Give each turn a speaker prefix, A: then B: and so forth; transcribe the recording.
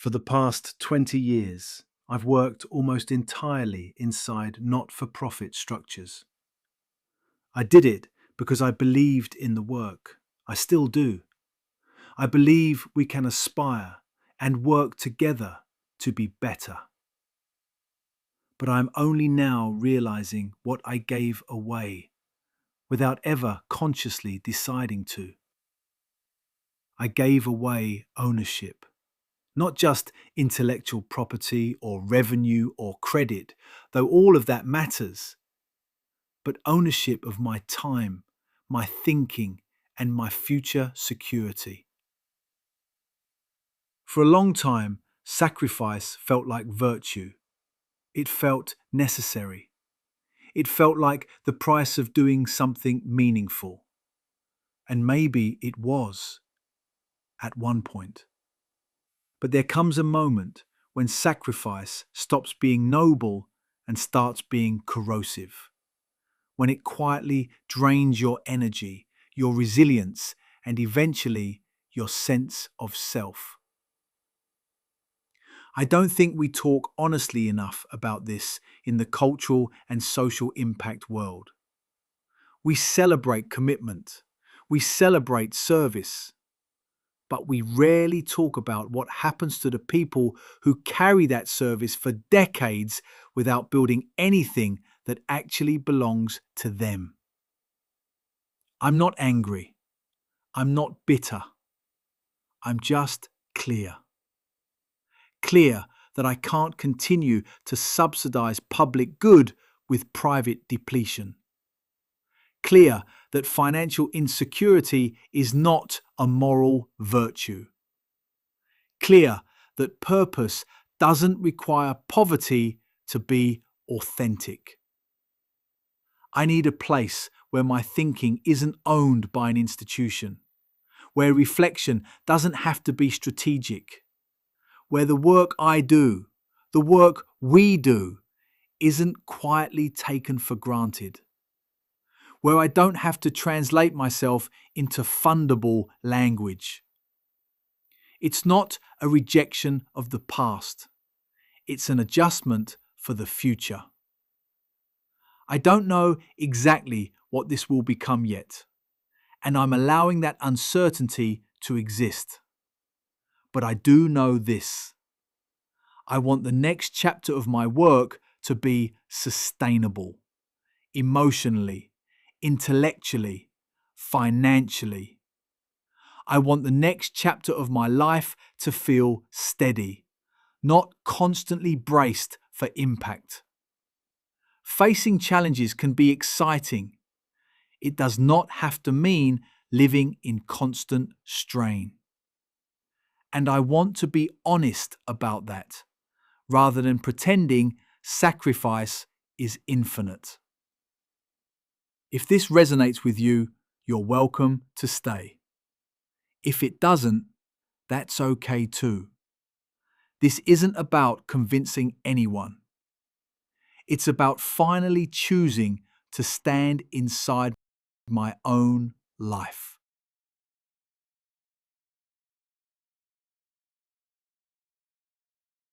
A: For the past 20 years, I've worked almost entirely inside not-for-profit structures. I did it because I believed in the work. I still do. I believe we can aspire and work together to be better. But I'm only now realizing what I gave away without ever consciously deciding to. I gave away ownership. Not just intellectual property or revenue or credit, though all of that matters, but ownership of my time, my thinking, and my future security. For a long time, sacrifice felt like virtue. It felt necessary. It felt like the price of doing something meaningful. And maybe it was, at one point. But there comes a moment when sacrifice stops being noble and starts being corrosive. When it quietly drains your energy, your resilience, and eventually your sense of self. I don't think we talk honestly enough about this in the cultural and social impact world. We celebrate commitment. We celebrate service. But we rarely talk about what happens to the people who carry that service for decades without building anything that actually belongs to them. I'm not angry. I'm not bitter. I'm just clear. Clear that I can't continue to subsidize public good with private depletion. Clear that financial insecurity is not a moral virtue. Clear that purpose doesn't require poverty to be authentic. I need a place where my thinking isn't owned by an institution, where reflection doesn't have to be strategic, where the work I do, the work we do, isn't quietly taken for granted, where I don't have to translate myself into fundable language. It's not a rejection of the past. It's an adjustment for the future. I don't know exactly what this will become yet, and I'm allowing that uncertainty to exist. But I do know this. I want the next chapter of my work to be sustainable, emotionally, intellectually, financially. I want the next chapter of my life to feel steady, not constantly braced for impact. Facing challenges can be exciting. It does not have to mean living in constant strain. And I want to be honest about that, rather than pretending sacrifice is infinite. If this resonates with you, you're welcome to stay. If it doesn't, that's okay too. This isn't about convincing anyone. It's about finally choosing to stand inside my own life.